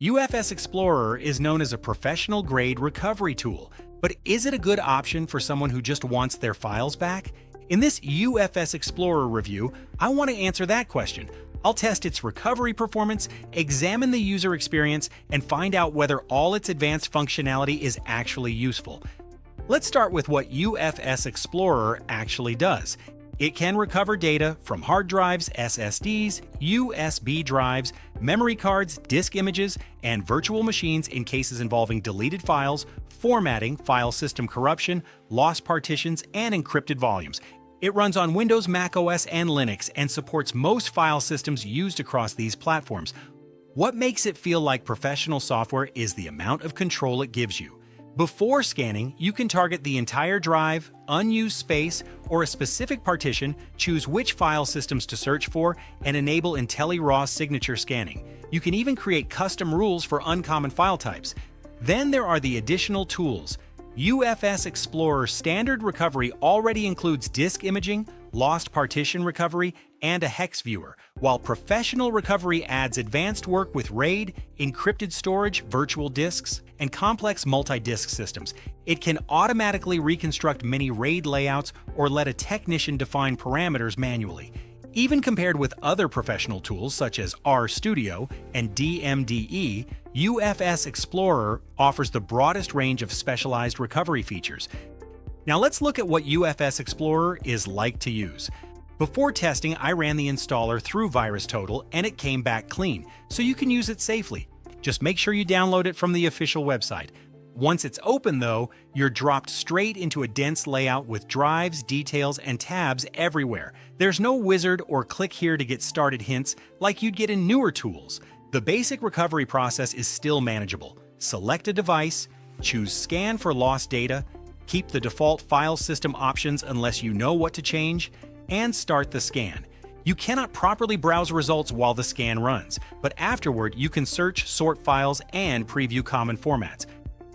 UFS Explorer is known as a professional-grade recovery tool, but is it a good option for someone who just wants their files back? In this UFS Explorer review, I want to answer that question. I'll test its recovery performance, examine the user experience, and find out whether all its advanced functionality is actually useful. Let's start with what UFS Explorer actually does. It can recover data from hard drives, SSDs, USB drives, memory cards, disk images, and virtual machines in cases involving deleted files, formatting, file system corruption, lost partitions, and encrypted volumes. It runs on Windows, macOS, and Linux and supports most file systems used across these platforms. What makes it feel like professional software is the amount of control it gives you. Before scanning, you can target the entire drive, unused space, or a specific partition, choose which file systems to search for, and enable IntelliRAW signature scanning. You can even create custom rules for uncommon file types. Then there are the additional tools. UFS Explorer Standard Recovery already includes disk imaging, lost partition recovery, and a hex viewer, while Professional Recovery adds advanced work with RAID, encrypted storage, virtual disks, and complex multi-disk systems. It can automatically reconstruct many RAID layouts or let a technician define parameters manually. Even compared with other professional tools such as RStudio and DMDE, UFS Explorer offers the broadest range of specialized recovery features. Now let's look at what UFS Explorer is like to use. Before testing, I ran the installer through VirusTotal and it came back clean, so you can use it safely. Just make sure you download it from the official website. Once it's open though, you're dropped straight into a dense layout with drives, details, and tabs everywhere. There's no wizard or click here to get started hints like you'd get in newer tools. The basic recovery process is still manageable. Select a device, choose Scan for lost data, keep the default file system options unless you know what to change, and start the scan. You cannot properly browse results while the scan runs, but afterward you can search, sort files, and preview common formats.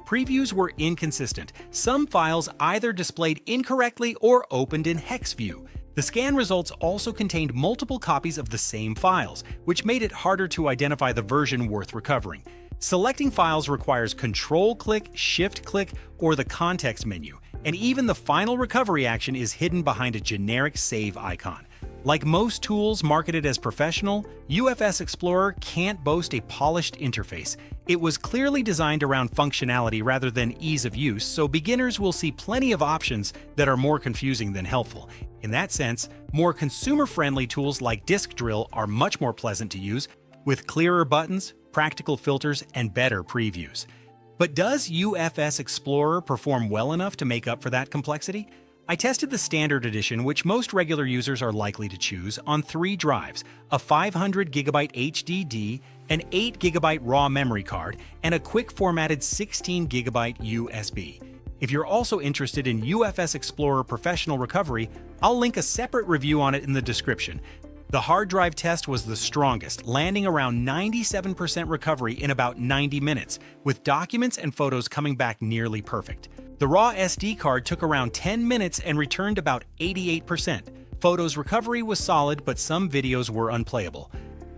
Previews were inconsistent. Some files either displayed incorrectly or opened in hex view. The scan results also contained multiple copies of the same files, which made it harder to identify the version worth recovering. Selecting files requires Control-click, Shift-click, or the context menu, and even the final recovery action is hidden behind a generic save icon. Like most tools marketed as professional, UFS Explorer can't boast a polished interface. It was clearly designed around functionality rather than ease of use, so beginners will see plenty of options that are more confusing than helpful. In that sense, more consumer-friendly tools like Disk Drill are much more pleasant to use, with clearer buttons, practical filters, and better previews. But does UFS Explorer perform well enough to make up for that complexity? I tested the Standard Edition, which most regular users are likely to choose, on 3 drives, a 500GB HDD, an 8GB RAW memory card, and a quick formatted 16GB USB. If you're also interested in UFS Explorer Professional Recovery, I'll link a separate review on it in the description. The hard drive test was the strongest, landing around 97% recovery in about 90 minutes, with documents and photos coming back nearly perfect. The raw SD card took around 10 minutes and returned about 88%. Photos recovery was solid, but some videos were unplayable.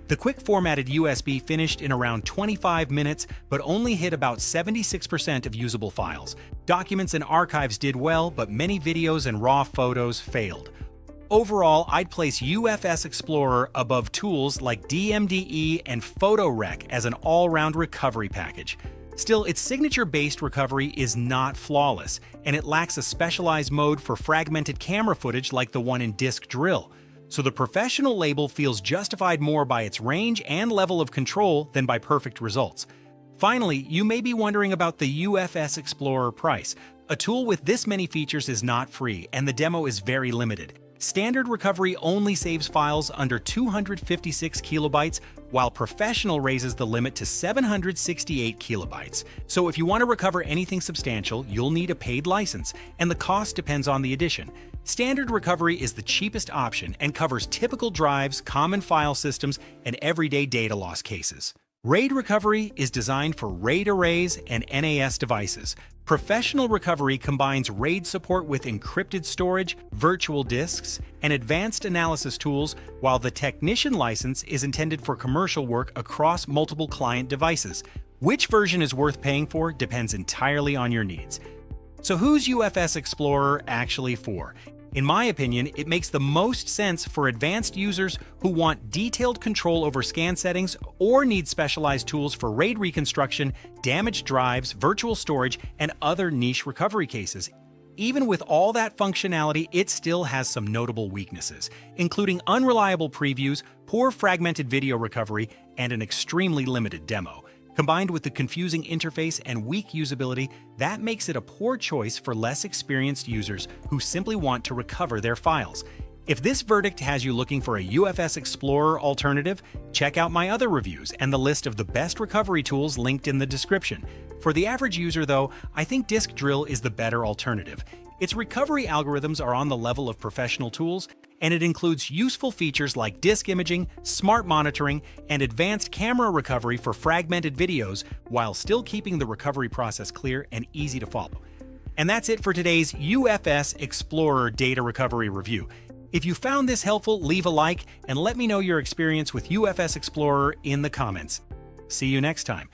The quick formatted USB finished in around 25 minutes, but only hit about 76% of usable files. Documents and archives did well, but many videos and raw photos failed. Overall, I'd place UFS Explorer above tools like DMDE and PhotoRec as an all-round recovery package. Still, its signature-based recovery is not flawless, and it lacks a specialized mode for fragmented camera footage like the one in Disk Drill. So the professional label feels justified more by its range and level of control than by perfect results. Finally, you may be wondering about the UFS Explorer price. A tool with this many features is not free, and the demo is very limited. Standard recovery only saves files under 256 kilobytes, while Professional raises the limit to 768 kilobytes. So if you want to recover anything substantial, you'll need a paid license, and the cost depends on the edition. Standard recovery is the cheapest option and covers typical drives, common file systems, and everyday data loss cases. RAID recovery is designed for RAID arrays and NAS devices. Professional recovery combines RAID support with encrypted storage, virtual disks, and advanced analysis tools, while the Technician license is intended for commercial work across multiple client devices. Which version is worth paying for depends entirely on your needs. So who's UFS Explorer actually for? In my opinion, it makes the most sense for advanced users who want detailed control over scan settings or need specialized tools for RAID reconstruction, damaged drives, virtual storage, and other niche recovery cases. Even with all that functionality, it still has some notable weaknesses, including unreliable previews, poor fragmented video recovery, and an extremely limited demo. Combined with the confusing interface and weak usability, that makes it a poor choice for less experienced users who simply want to recover their files. If this verdict has you looking for a UFS Explorer alternative, check out my other reviews and the list of the best recovery tools linked in the description. For the average user, though, I think Disk Drill is the better alternative. Its recovery algorithms are on the level of professional tools, and it includes useful features like disk imaging, smart monitoring, and advanced camera recovery for fragmented videos, while still keeping the recovery process clear and easy to follow. And that's it for today's UFS Explorer Data Recovery Review. If you found this helpful, leave a like and let me know your experience with UFS Explorer in the comments. See you next time.